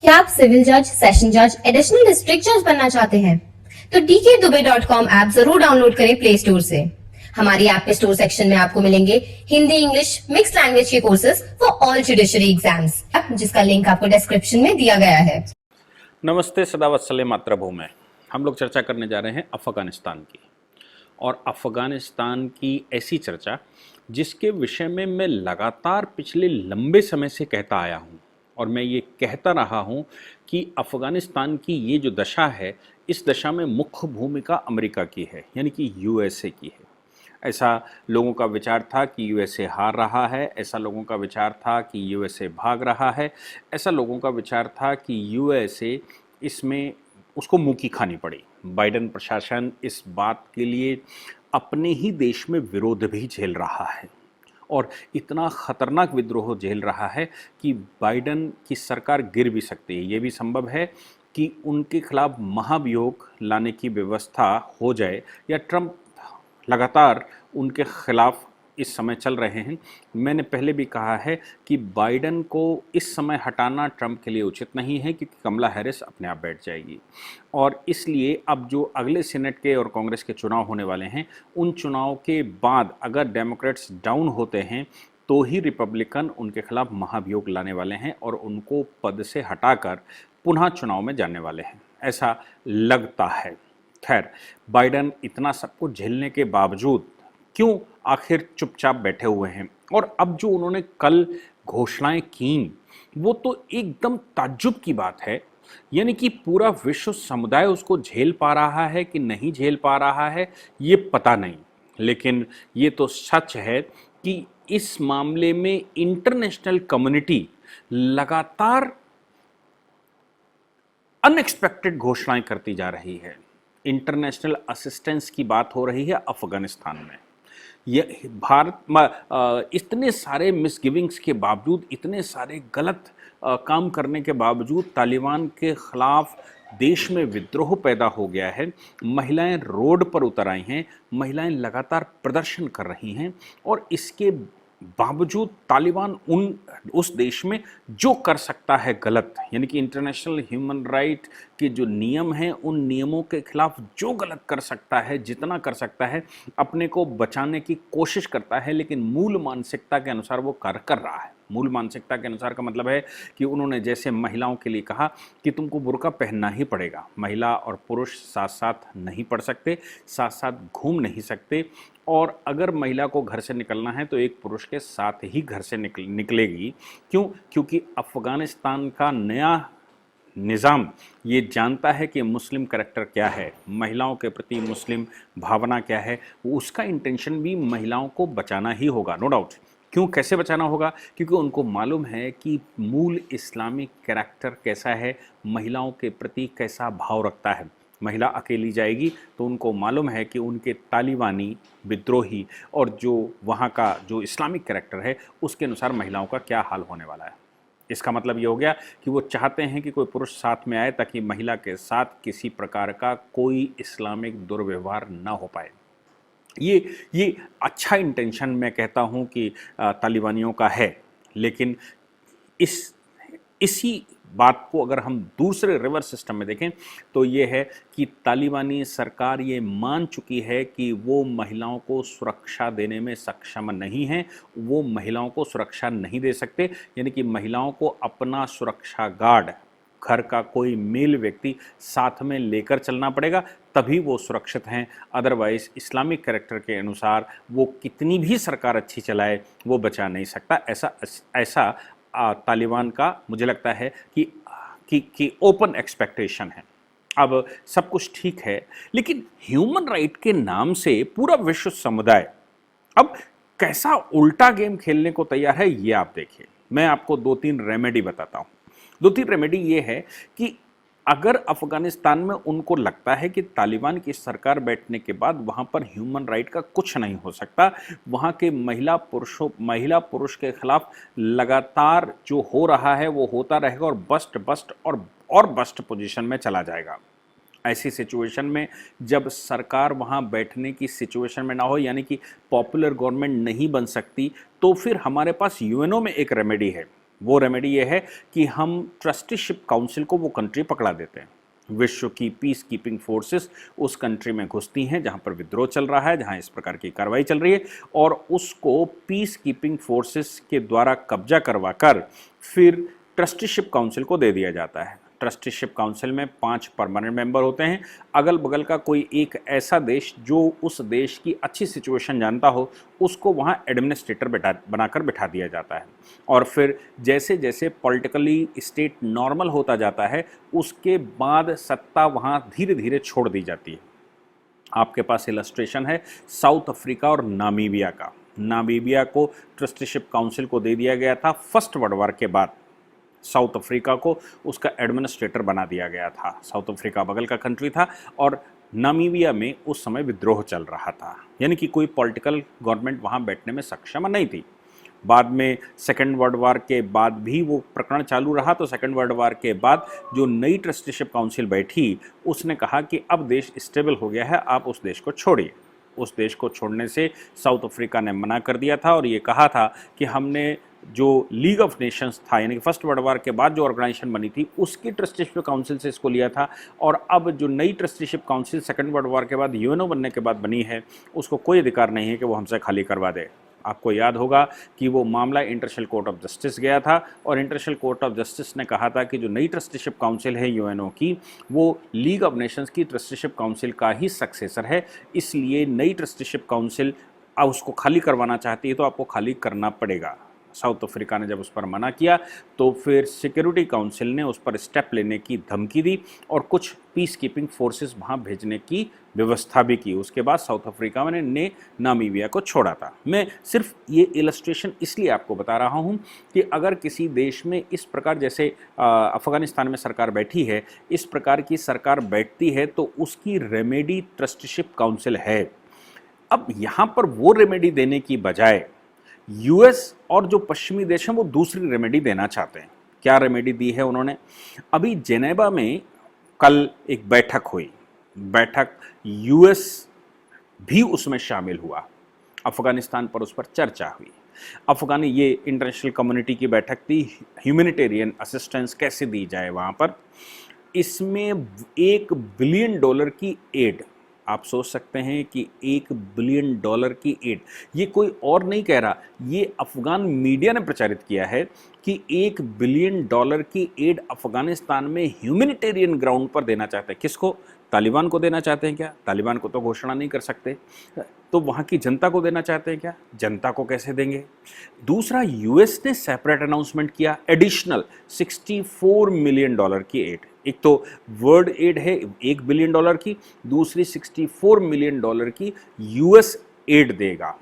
क्या आप सिविल जज, सेशन जज, एडिशनल डिस्ट्रिक्ट जज बनना चाहते हैं? तो dkdubey.com ऐप जरूर डाउनलोड करें प्ले स्टोर से। हमारी ऐप के स्टोर सेक्शन में आपको मिलेंगे हिंदी, इंग्लिश, मिक्स लैंग्वेज के courses for all judiciary exams, जिसका लिंक आपको डिस्क्रिप्शन में दिया गया है। नमस्ते, सदावत्सले मातृभूमि। हम लोग चर्चा करने जा रहे हैं अफ़गानिस्तान की, और अफ़गानिस्तान की ऐसी चर्चा जिसके विषय में मैं लगातार पिछले लंबे समय से कहता आया हूँ, और मैं ये कहता रहा हूँ कि अफ़गानिस्तान की ये जो दशा है, इस दशा में मुख्य भूमिका अमेरिका की है, यानी कि यूएसए की है। ऐसा लोगों का विचार था कि यूएसए हार रहा है, ऐसा लोगों का विचार था कि यूएसए भाग रहा है, ऐसा लोगों का विचार था कि यूएसए इसमें उसको मुँह की खानी पड़ी। बाइडेन प्रशासन इस बात के लिए अपने ही देश में विरोध भी झेल रहा है, और इतना खतरनाक विद्रोह झेल रहा है कि बाइडेन की सरकार गिर भी सकती है। ये भी संभव है कि उनके खिलाफ महाभियोग लाने की व्यवस्था हो जाए, या ट्रंप लगातार उनके खिलाफ इस समय चल रहे हैं। मैंने पहले भी कहा है कि बाइडेन को इस समय हटाना ट्रंप के लिए उचित नहीं है, क्योंकि कमला हैरिस अपने आप बैठ जाएगी। और इसलिए अब जो अगले सीनेट के और कांग्रेस के चुनाव होने वाले हैं, उन चुनाव के बाद अगर डेमोक्रेट्स डाउन होते हैं तो ही रिपब्लिकन उनके खिलाफ महाभियोग लाने वाले हैं और उनको पद से हटाकर पुनः चुनाव में जाने वाले हैं, ऐसा लगता है। खैर, बाइडेन इतना सब कुछ झेलने के बावजूद क्यों आखिर चुपचाप बैठे हुए हैं? और अब जो उन्होंने कल घोषणाएं की, वो तो एकदम ताज्जुब की बात है। यानी कि पूरा विश्व समुदाय उसको झेल पा रहा है कि नहीं झेल पा रहा है, ये पता नहीं, लेकिन ये तो सच है कि इस मामले में इंटरनेशनल कम्युनिटी लगातार अनएक्सपेक्टेड घोषणाएं करती जा रही है। इंटरनेशनल असिस्टेंस की बात हो रही है अफगानिस्तान में। ये भारत इतने सारे मिसगिविंग्स के बावजूद, इतने सारे गलत काम करने के बावजूद तालिबान के खिलाफ देश में विद्रोह पैदा हो गया है। महिलाएं रोड पर उतर आई हैं, महिलाएं लगातार प्रदर्शन कर रही हैं, और इसके बावजूद तालिबान उस देश में जो कर सकता है गलत, यानी कि इंटरनेशनल ह्यूमन राइट के जो नियम हैं, उन नियमों के खिलाफ जो गलत कर सकता है, जितना कर सकता है, अपने को बचाने की कोशिश करता है, लेकिन मूल मानसिकता के अनुसार वो कार्य कर रहा है। मूल मानसिकता के अनुसार का मतलब है कि उन्होंने जैसे महिलाओं के लिए कहा कि तुमको बुर्का पहनना ही पड़ेगा, महिला और पुरुष साथ साथ नहीं पढ़ सकते, साथ साथ घूम नहीं सकते, और अगर महिला को घर से निकलना है तो एक पुरुष के साथ ही घर से निकलेगी। क्यों? क्योंकि अफ़गानिस्तान का नया निज़ाम ये जानता है कि मुस्लिम करैक्टर क्या है, महिलाओं के प्रति मुस्लिम भावना क्या है। उसका इंटेंशन भी महिलाओं को बचाना ही होगा, नो डाउट। क्यों, कैसे बचाना होगा? क्योंकि उनको मालूम है कि मूल इस्लामिक कैरेक्टर कैसा है, महिलाओं के प्रति कैसा भाव रखता है। महिला अकेली जाएगी तो उनको मालूम है कि उनके तालिबानी विद्रोही और जो वहाँ का जो इस्लामिक कैरेक्टर है, उसके अनुसार महिलाओं का क्या हाल होने वाला है। इसका मतलब ये हो गया कि वो चाहते हैं कि कोई पुरुष साथ में आए, ताकि महिला के साथ किसी प्रकार का कोई इस्लामिक दुर्व्यवहार ना हो पाए। ये अच्छा इंटेंशन मैं कहता हूँ कि तालिबानियों का है, लेकिन इसी बात को अगर हम दूसरे रिवर्स सिस्टम में देखें तो ये है कि तालिबानी सरकार ये मान चुकी है कि वो महिलाओं को सुरक्षा देने में सक्षम नहीं है, वो महिलाओं को सुरक्षा नहीं दे सकते। यानी कि महिलाओं को अपना सुरक्षा गार्ड, घर का कोई मेल व्यक्ति साथ में लेकर चलना पड़ेगा, तभी वो सुरक्षित हैं। अदरवाइज इस्लामिक कैरेक्टर के अनुसार वो कितनी भी सरकार अच्छी चलाए, वो बचा नहीं सकता। ऐसा तालिबान का मुझे लगता है कि ओपन एक्सपेक्टेशन है। अब सब कुछ ठीक है, लेकिन ह्यूमन राइट के नाम से पूरा विश्व समुदाय अब कैसा उल्टा गेम खेलने को तैयार है, ये आप देखिए। मैं आपको दो तीन रेमेडी बताता हूं। दो तीन रेमेडी ये है कि अगर अफगानिस्तान में उनको लगता है कि तालिबान की सरकार बैठने के बाद वहाँ पर ह्यूमन राइट का कुछ नहीं हो सकता, वहाँ के महिला पुरुष के खिलाफ लगातार जो हो रहा है वो होता रहेगा, और बस्ट पोजीशन में चला जाएगा। ऐसी सिचुएशन में जब सरकार वहाँ बैठने की सिचुएशन में ना हो, यानी कि पॉपुलर गवर्नमेंट नहीं बन सकती, तो फिर हमारे पास यूएनओ में एक रेमेडी है। वो रेमेडी ये है कि हम ट्रस्टीशिप काउंसिल को वो कंट्री पकड़ा देते हैं। विश्व की पीस कीपिंग फोर्सेस उस कंट्री में घुसती हैं जहां पर विद्रोह चल रहा है, जहां इस प्रकार की कार्रवाई चल रही है, और उसको पीस कीपिंग फोर्सेस के द्वारा कब्जा करवाकर फिर ट्रस्टीशिप काउंसिल को दे दिया जाता है। ट्रस्टीशिप काउंसिल में 5 परमानेंट मेंबर होते हैं। अगल बगल का कोई एक ऐसा देश जो उस देश की अच्छी सिचुएशन जानता हो, उसको वहाँ एडमिनिस्ट्रेटर बनाकर बिठा दिया जाता है। और फिर जैसे जैसे पॉलिटिकली स्टेट नॉर्मल होता जाता है, उसके बाद सत्ता वहाँ धीरे धीरे छोड़ दी जाती है। आपके पास इलस्ट्रेशन है साउथ अफ्रीका और नामीबिया का। नामीबिया को ट्रस्टीशिप काउंसिल को दे दिया गया था फर्स्ट वर्ल्ड वॉर के बाद। साउथ अफ्रीका को उसका एडमिनिस्ट्रेटर बना दिया गया था। साउथ अफ्रीका बगल का कंट्री था और नामीबिया में उस समय विद्रोह चल रहा था, यानी कि कोई पॉलिटिकल गवर्नमेंट वहाँ बैठने में सक्षम नहीं थी। बाद में सेकेंड वर्ल्ड वॉर के बाद भी वो प्रकरण चालू रहा, तो सेकेंड वर्ल्ड वॉर के बाद जो नई ट्रस्टीशिप काउंसिल बैठी, उसने कहा कि अब देश स्टेबल हो गया है, आप उस देश को छोड़िए। उस देश को छोड़ने से साउथ अफ्रीका ने मना कर दिया था और ये कहा था कि हमने जो लीग ऑफ नेशंस था, यानी कि फर्स्ट वर्ल्ड वॉर के बाद जो ऑर्गेनाइजेशन बनी थी, उसकी ट्रस्टीशिप काउंसिल से इसको लिया था, और अब जो नई trusteeship council second world war के बाद यूएनओ बनने के बाद बनी है, उसको कोई अधिकार नहीं है कि वो हमसे खाली करवा दे। आपको याद होगा कि वो मामला इंटरनेशनल कोर्ट ऑफ जस्टिस गया था और इंटरनेशनल कोर्ट ऑफ जस्टिस ने कहा था कि जो नई ट्रस्टीशिप काउंसिल है यूएनओ की, वो लीग ऑफ नेशंस की ट्रस्टीशिप काउंसिल का ही सक्सेसर है, इसलिए नई ट्रस्टीशिप काउंसिल उसको खाली करवाना चाहती है तो आपको खाली करना पड़ेगा। साउथ अफ्रीका ने जब उस पर मना किया तो फिर सिक्योरिटी काउंसिल ने उस पर स्टेप लेने की धमकी दी और कुछ पीस कीपिंग फोर्सेस वहाँ भेजने की व्यवस्था भी की। उसके बाद साउथ अफ्रीका ने नामीबिया को छोड़ा था। मैं सिर्फ ये इलस्ट्रेशन इसलिए आपको बता रहा हूँ कि अगर किसी देश में इस प्रकार, जैसे अफ़गानिस्तान में सरकार बैठी है, इस प्रकार की सरकार बैठती है तो उसकी रेमेडी ट्रस्टीशिप काउंसिल है। अब यहाँ पर वो रेमेडी देने की बजाय यूएस और जो पश्चिमी देश हैं वो दूसरी रेमेडी देना चाहते हैं। क्या रेमेडी दी है उन्होंने? अभी जेनेवा में कल एक बैठक हुई, बैठक यूएस भी उसमें शामिल हुआ, अफगानिस्तान पर उस पर चर्चा हुई। ये इंटरनेशनल कम्युनिटी की बैठक थी, ह्यूमैनिटेरियन असिस्टेंस कैसे दी जाए वहाँ पर। इसमें $1 बिलियन की एड, आप सोच सकते हैं कि $1 बिलियन की एड, ये कोई और नहीं कह रहा, ये अफगान मीडिया ने प्रचारित किया है कि $1 बिलियन की एड अफगानिस्तान में ह्यूमैनिटेरियन ग्राउंड पर देना चाहते हैं। किसको? तालिबान को देना चाहते हैं क्या? तालिबान को तो घोषणा नहीं कर सकते। तो वहाँ की जनता को देना चाहते हैं क्या? जनता को कैसे देंगे? दूसरा, यूएस ने सेपरेट अनाउंसमेंट किया एडिशनल $64 मिलियन की एड। एक तो वर्ल्ड एड है $1 बिलियन की, दूसरी $64 मिलियन की यूएस एड देगा।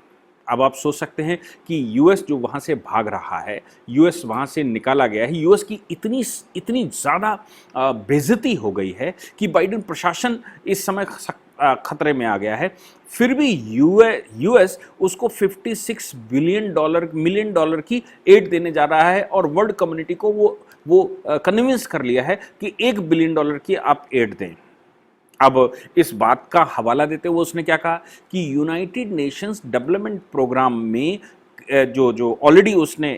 अब आप सोच सकते हैं कि यूएस जो वहाँ से भाग रहा है, यूएस वहाँ से निकाला गया है, यूएस की इतनी ज़्यादा बेइज्जती हो गई है कि बाइडेन प्रशासन इस समय खतरे में आ गया है, फिर भी यूएस उसको $56 मिलियन की एड देने जा रहा है और वर्ल्ड कम्युनिटी को वो कन्विंस कर लिया है कि $1 बिलियन की आप एड दें। अब इस बात का हवाला देते हुए उसने क्या कहा कि यूनाइटेड नेशंस डेवलपमेंट प्रोग्राम में जो ऑलरेडी उसने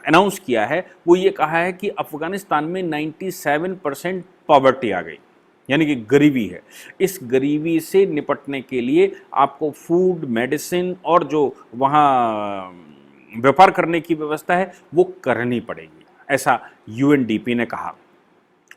अनाउंस किया है, वो ये कहा है कि अफगानिस्तान में 97% पॉवर्टी आ गई, यानी कि गरीबी है। इस गरीबी से निपटने के लिए आपको फूड, मेडिसिन और जो वहाँ व्यापार करने की व्यवस्था है वो करनी पड़ेगी, ऐसा यूएनडीपी ने कहा।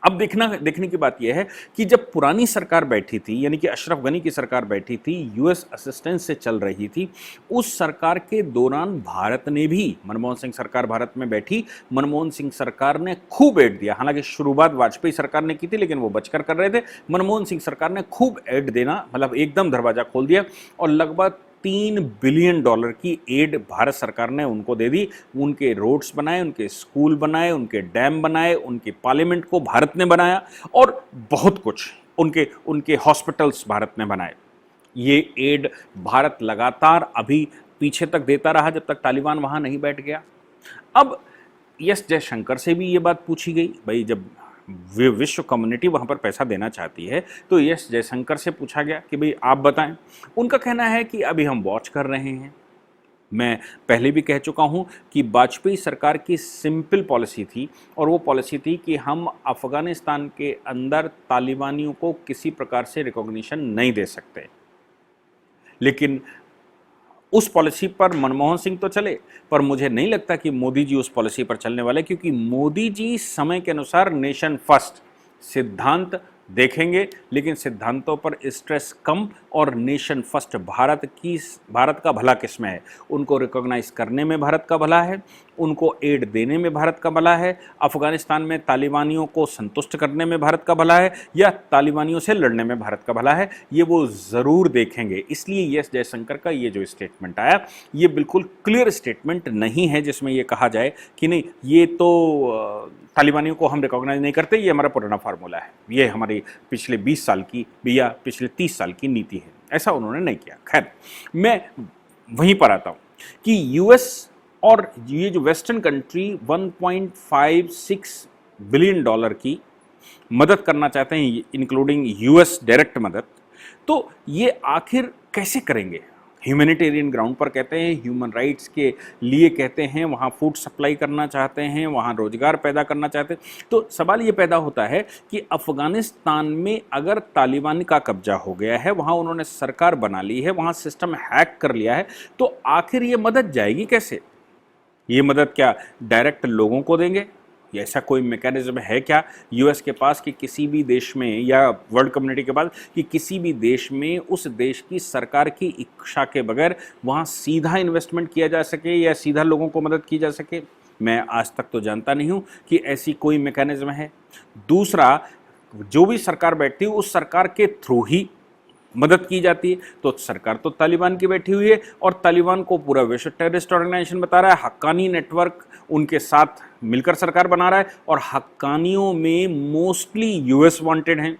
अब देखने की बात यह है कि जब पुरानी सरकार बैठी थी, यानी कि अशरफ गनी की सरकार बैठी थी, यूएस असिस्टेंस से चल रही थी, उस सरकार के दौरान भारत ने भी, मनमोहन सिंह सरकार भारत में बैठी, मनमोहन सिंह सरकार ने खूब एड दिया। हालांकि शुरुआत वाजपेयी सरकार ने की थी, लेकिन वो बचकर कर रहे थे। मनमोहन सिंह सरकार ने खूब एड देना, मतलब एकदम दरवाजा खोल दिया और लगभग $3 बिलियन की एड भारत सरकार ने उनको दे दी। उनके रोड्स बनाए, उनके स्कूल बनाए, उनके डैम बनाए, उनके पार्लियामेंट को भारत ने बनाया और बहुत कुछ, उनके हॉस्पिटल्स भारत ने बनाए। ये एड भारत लगातार अभी पीछे तक देता रहा जब तक तालिबान वहाँ नहीं बैठ गया। अब एस जयशंकर से भी ये बात पूछी गई, भाई जब विश्व कम्युनिटी वहाँ पर पैसा देना चाहती है तो एस जयशंकर से पूछा गया कि भाई आप बताएं। उनका कहना है कि अभी हम वॉच कर रहे हैं, मैं पहले भी कह चुका हूं कि वाजपेयी सरकार की सिंपल पॉलिसी थी, और वो पॉलिसी थी कि हम अफगानिस्तान के अंदर तालिबानियों को किसी प्रकार से रिकॉग्निशन नहीं दे सकते। लेकिन उस पॉलिसी पर मनमोहन सिंह तो चले, पर मुझे नहीं लगता कि मोदी जी उस पॉलिसी पर चलने वाले, क्योंकि मोदी जी समय के अनुसार नेशन फर्स्ट सिद्धांत देखेंगे, लेकिन सिद्धांतों पर स्ट्रेस कम, और नेशन फर्स्ट भारत का भला किसमें है, उनको रिकॉग्नाइज करने में भारत का भला है, उनको एड देने में भारत का भला है, अफगानिस्तान में तालिबानियों को संतुष्ट करने में भारत का भला है, या तालिबानियों से लड़ने में भारत का भला है, ये वो ज़रूर देखेंगे। इसलिए एस जयशंकर का ये जो स्टेटमेंट आया, ये बिल्कुल क्लियर स्टेटमेंट नहीं है जिसमें ये कहा जाए कि नहीं ये तो तालिबानियों को हम रिकॉग्नाइज नहीं करते, ये हमारा पुराना फार्मूला है, ये हमारी पिछले 20 साल की या पिछले 30 साल की नीति है। ऐसा उन्होंने नहीं किया। खैर, मैं वहीं पर आता हूं कि यूएस और ये जो वेस्टर्न कंट्री 1.56 बिलियन डॉलर की मदद करना चाहते हैं, इंक्लूडिंग यूएस डायरेक्ट मदद, तो ये आखिर कैसे करेंगे? ह्यूमैनिटेरियन ग्राउंड पर कहते हैं, ह्यूमन राइट्स के लिए कहते हैं, वहाँ फूड सप्लाई करना चाहते हैं, वहाँ रोजगार पैदा करना चाहते हैं। तो सवाल ये पैदा होता है कि अफगानिस्तान में अगर तालिबान का कब्जा हो गया है, वहाँ उन्होंने सरकार बना ली है, वहाँ सिस्टम हैक कर लिया है, तो आखिर ये मदद जाएगी कैसे? ये मदद क्या डायरेक्ट लोगों को देंगे? ऐसा कोई मैकेनिज्म है क्या यूएस के पास कि किसी भी देश में या वर्ल्ड कम्युनिटी के पास कि किसी भी देश में उस देश की सरकार की इच्छा के बगैर वहाँ सीधा इन्वेस्टमेंट किया जा सके या सीधा लोगों को मदद की जा सके? मैं आज तक तो जानता नहीं हूँ कि ऐसी कोई मैकेनिज्म है। दूसरा, जो भी सरकार बैठती है उस सरकार के थ्रू ही मदद की जाती है, तो सरकार तो तालिबान की बैठी हुई है और तालिबान को पूरा विश्व टेररिस्ट ऑर्गेनाइजेशन बता रहा है, हक्कानी नेटवर्क उनके साथ मिलकर सरकार बना रहा है, और हक्कानियों में मोस्टली यूएस वांटेड हैं।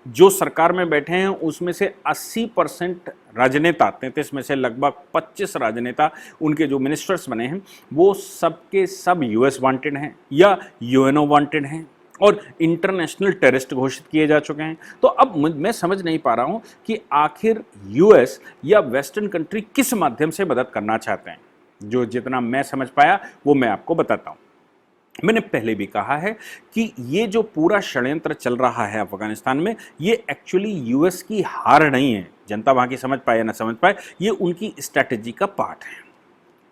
जो सरकार में बैठे हैं उसमें से 80% राजनेता, 33 में से लगभग 25 राजनेता उनके जो मिनिस्टर्स बने हैं वो सबके सब यूएस वांटेड हैं या यूएनओ वांटेड हैं और इंटरनेशनल टेररिस्ट घोषित किए जा चुके हैं। तो अब मैं समझ नहीं पा रहा हूं कि आखिर यूएस या वेस्टर्न कंट्री किस माध्यम से मदद करना चाहते हैं। जो जितना मैं समझ पाया वो मैं आपको बताता हूं। मैंने पहले भी कहा है कि ये जो पूरा षड्यंत्र चल रहा है अफगानिस्तान में, ये एक्चुअली यूएस की हार नहीं है। जनता वहां की समझ पाए या ना समझ पाए, ये उनकी स्ट्रैटेजी का पार्ट है।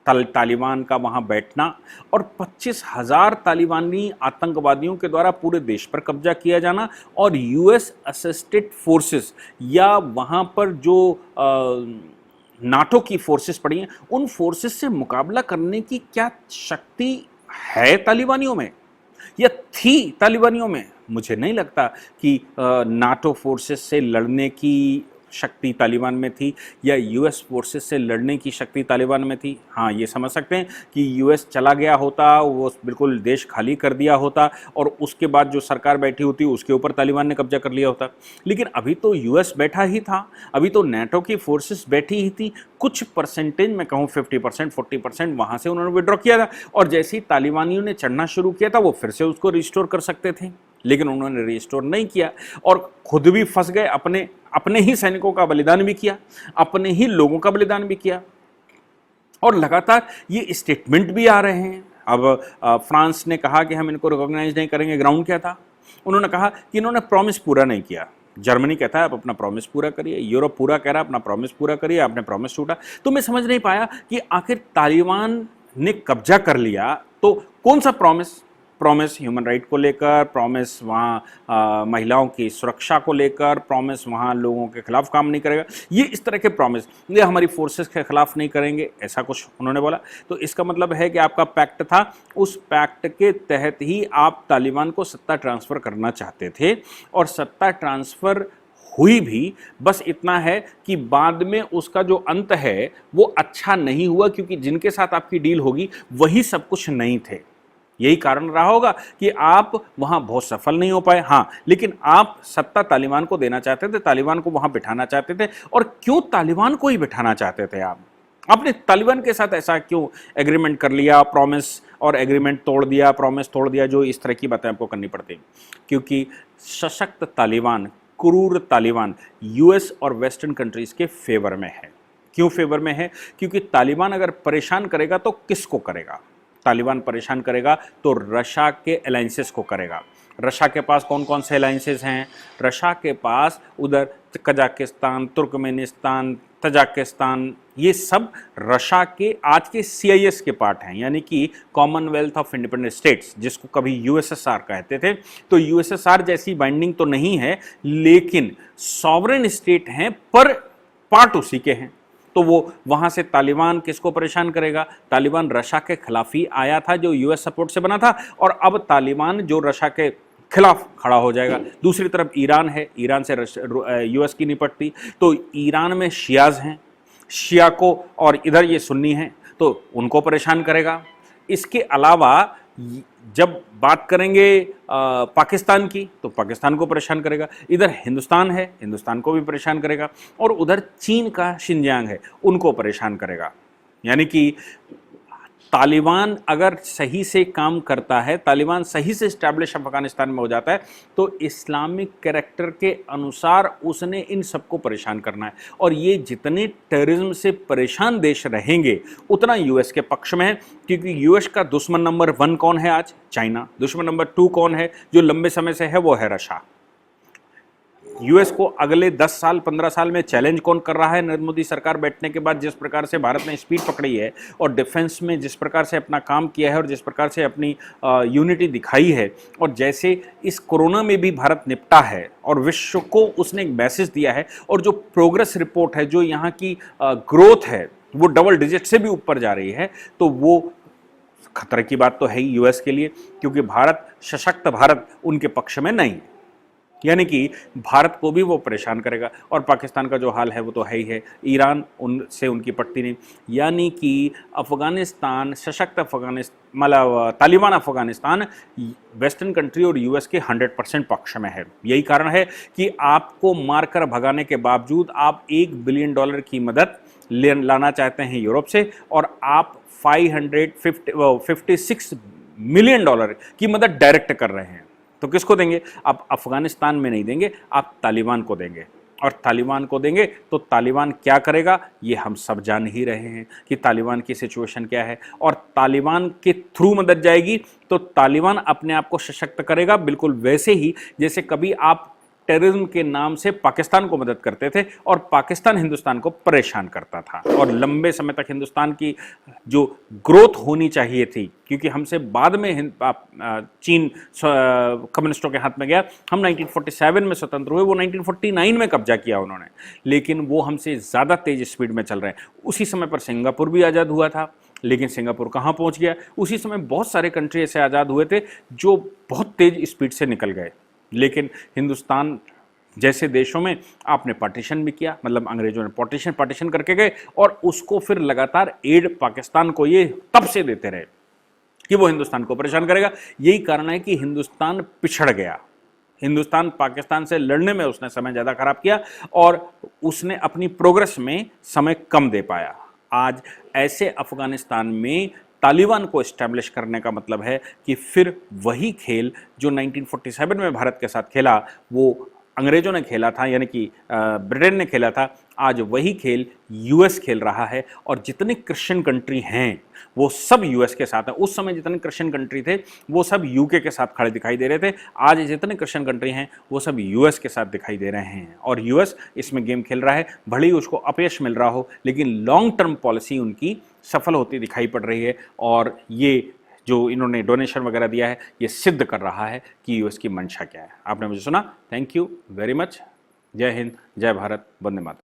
तालिबान का वहाँ बैठना और 25,000 तालिबानी आतंकवादियों के द्वारा पूरे देश पर कब्जा किया जाना और यूएस असिस्टेड फोर्सेस या वहाँ पर जो नाटो की फोर्सेस पड़ी हैं, उन फोर्सेस से मुकाबला करने की क्या शक्ति है तालिबानियों में या थी तालिबानियों में? मुझे नहीं लगता कि नाटो फोर्सेस से लड़ने की शक्ति तालिबान में थी या यूएस फोर्सेस से लड़ने की शक्ति तालिबान में थी। हाँ, ये समझ सकते हैं कि यूएस चला गया होता, वो बिल्कुल देश खाली कर दिया होता और उसके बाद जो सरकार बैठी होती उसके ऊपर तालिबान ने कब्जा कर लिया होता। लेकिन अभी तो यूएस बैठा ही था, अभी तो नाटो की फोर्सेस बैठी ही थी। कुछ परसेंटेज, मैं कहूँ 50% 40% वहाँ से उन्होंने विड्रॉ किया था और जैसे ही तालिबानियों ने चढ़ना शुरू किया था वो फिर से उसको रिस्टोर कर सकते थे, लेकिन उन्होंने रिस्टोर नहीं किया और खुद भी फंस गए। अपने ही सैनिकों का बलिदान भी किया, अपने ही लोगों का बलिदान भी किया और लगातार ये स्टेटमेंट भी आ रहे हैं। अब फ्रांस ने कहा कि हम इनको रिकॉग्नाइज नहीं करेंगे। ग्राउंड क्या था? उन्होंने कहा कि इन्होंने प्रॉमिस पूरा नहीं किया। जर्मनी कहता है आप अपना प्रॉमिस पूरा करिए, यूरोप पूरा कह रहा है अपना प्रॉमिस पूरा करिए, आपने प्रॉमिस टूटा। तो मैं समझ नहीं पाया कि आखिर तालिबान ने कब्जा कर लिया तो कौन सा प्रॉमिस ह्यूमन राइट को लेकर, प्रॉमिस वहाँ महिलाओं की सुरक्षा को लेकर, प्रॉमिस वहाँ लोगों के खिलाफ काम नहीं करेगा, ये इस तरह के प्रॉमिस, ये हमारी फोर्सेस के खिलाफ नहीं करेंगे, ऐसा कुछ उन्होंने बोला। तो इसका मतलब है कि आपका पैक्ट था, उस पैक्ट के तहत ही आप तालिबान को सत्ता ट्रांसफ़र करना चाहते थे और सत्ता ट्रांसफ़र हुई भी। बस इतना है कि बाद में उसका जो अंत है वो अच्छा नहीं हुआ, क्योंकि जिनके साथ आपकी डील होगी वही सब कुछ नहीं थे। यही कारण रहा होगा कि आप वहां बहुत सफल नहीं हो पाए। हाँ, लेकिन आप सत्ता तालिबान को देना चाहते थे, तालिबान को वहां बिठाना चाहते थे। और क्यों तालिबान को ही बिठाना चाहते थे आप? आपने तालिबान के साथ ऐसा क्यों एग्रीमेंट कर लिया, प्रॉमिस और एग्रीमेंट तोड़ दिया, प्रॉमिस तोड़ दिया, जो इस तरह की बातें आपको करनी पड़ती? क्योंकि सशक्त तालिबान, क्रूर तालिबान यूएस और वेस्टर्न कंट्रीज के फेवर में है। क्यों फेवर में है? क्योंकि तालिबान अगर परेशान करेगा तो किसको करेगा? तालिबान परेशान करेगा तो रशिया के अलायंसेस को करेगा। रशिया के पास कौन कौन से अलायंसेस हैं? रशिया के पास उधर कजाकिस्तान, तुर्कमेनिस्तान, तजाकिस्तान, ये सब रशिया के आज के CIS के पार्ट हैं, यानी कि कॉमनवेल्थ ऑफ इंडिपेंडेंट स्टेट्स, जिसको कभी USSR कहते थे। तो USSR जैसी बाइंडिंग तो नहीं है, लेकिन सॉवरेन स्टेट हैं, पर पार्ट उसी के हैं। तो वो वहां से तालिबान किसको परेशान करेगा? तालिबान रशिया के खिलाफ ही आया था, जो US सपोर्ट से बना था, और अब तालिबान जो रशिया के खिलाफ खड़ा हो जाएगा। दूसरी तरफ ईरान है, ईरान से US की निपटती, तो ईरान में शियाज हैं, शिया को, और इधर ये सुन्नी हैं, तो उनको परेशान करेगा। इसके अलावा जब बात करेंगे पाकिस्तान की, तो पाकिस्तान को परेशान करेगा। इधर हिंदुस्तान है, हिंदुस्तान को भी परेशान करेगा, और उधर चीन का शिनजियांग है, उनको परेशान करेगा। यानी कि तालिबान अगर सही से काम करता है, तालिबान सही से इस्टेब्लिश अफगानिस्तान में हो जाता है, तो इस्लामिक कैरेक्टर के अनुसार उसने इन सबको परेशान करना है। और ये जितने टेररिज्म से परेशान देश रहेंगे उतना US के पक्ष में है, क्योंकि US का दुश्मन नंबर 1 कौन है आज? चाइना। दुश्मन नंबर 2 कौन है जो लंबे समय से है? वो है रशिया। US को अगले 10 साल 15 साल में चैलेंज कौन कर रहा है? नरेंद्र मोदी सरकार बैठने के बाद जिस प्रकार से भारत ने स्पीड पकड़ी है और डिफेंस में जिस प्रकार से अपना काम किया है और जिस प्रकार से अपनी यूनिटी दिखाई है, और जैसे इस कोरोना में भी भारत निपटा है और विश्व को उसने एक मैसेज दिया है, और जो प्रोग्रेस रिपोर्ट है, जो यहाँ की ग्रोथ है, वो डबल डिजिट से भी ऊपर जा रही है, तो वो खतरे की बात तो है ही US के लिए, क्योंकि भारत, सशक्त भारत उनके पक्ष में नहीं है। यानी कि भारत को भी वो परेशान करेगा। और पाकिस्तान का जो हाल है वो तो है ही है, ईरान उनसे उनकी पटती नहीं। यानी कि अफगानिस्तान, सशक्त अफगानिस्तान, मतलब तालिबान अफगानिस्तान वेस्टर्न कंट्री और US के 100% पक्ष में है। यही कारण है कि आपको मारकर भगाने के बावजूद आप $1 बिलियन की मदद लाना चाहते हैं यूरोप से, और आप $56 मिलियन की मदद डायरेक्ट कर रहे हैं। तो किसको देंगे? आप अफगानिस्तान में नहीं देंगे, आप तालिबान को देंगे। और तालिबान को देंगे तो तालिबान क्या करेगा, ये हम सब जान ही रहे हैं कि तालिबान की सिचुएशन क्या है। और तालिबान के थ्रू मदद जाएगी तो तालिबान अपने आप को सशक्त करेगा, बिल्कुल वैसे ही जैसे कभी आप टेररिज्म के नाम से पाकिस्तान को मदद करते थे और पाकिस्तान हिंदुस्तान को परेशान करता था, और लंबे समय तक हिंदुस्तान की जो ग्रोथ होनी चाहिए थी, क्योंकि हमसे बाद में चीन कम्युनिस्टों के हाथ में गया, हम 1947 में स्वतंत्र हुए, वो 1949 में कब्जा किया उन्होंने, लेकिन वो हमसे ज़्यादा तेज स्पीड में चल रहे हैं। उसी समय पर सिंगापुर भी आज़ाद हुआ था, लेकिन सिंगापुर कहाँ पहुँच गया? उसी समय बहुत सारे कंट्री ऐसे आज़ाद हुए थे जो बहुत तेज स्पीड से निकल गए। लेकिन हिंदुस्तान जैसे देशों में आपने पार्टीशन भी किया, मतलब अंग्रेजों ने पार्टीशन करके गए, और उसको फिर लगातार एड पाकिस्तान को ये तब से देते रहे कि वो हिंदुस्तान को परेशान करेगा। यही कारण है कि हिंदुस्तान पिछड़ गया। हिंदुस्तान पाकिस्तान से लड़ने में उसने समय ज़्यादा खराब किया और उसने अपनी प्रोग्रेस में समय कम दे पाया। आज ऐसे अफगानिस्तान में तालिबान को एस्टैब्लिश करने का मतलब है कि फिर वही खेल जो 1947 में भारत के साथ खेला, वो अंग्रेजों ने खेला था, यानी कि ब्रिटेन ने खेला था, आज वही खेल US खेल रहा है। और जितने क्रिश्चियन कंट्री हैं वो सब US के साथ हैं। उस समय जितने क्रिश्चियन कंट्री थे वो सब UK के साथ खड़े दिखाई दे रहे थे, आज जितने क्रिश्चियन कंट्री हैं वो सब US के साथ दिखाई दे रहे हैं, और US इसमें गेम खेल रहा है। भले ही उसको अपयश मिल रहा हो, लेकिन लॉन्ग टर्म पॉलिसी उनकी सफल होती दिखाई पड़ रही है, और ये जो इन्होंने डोनेशन वगैरह दिया है ये सिद्ध कर रहा है कि US की मंशा क्या है। आपने मुझे सुना, थैंक यू वेरी मच। जय हिंद, जय भारत, वंदे मातरम।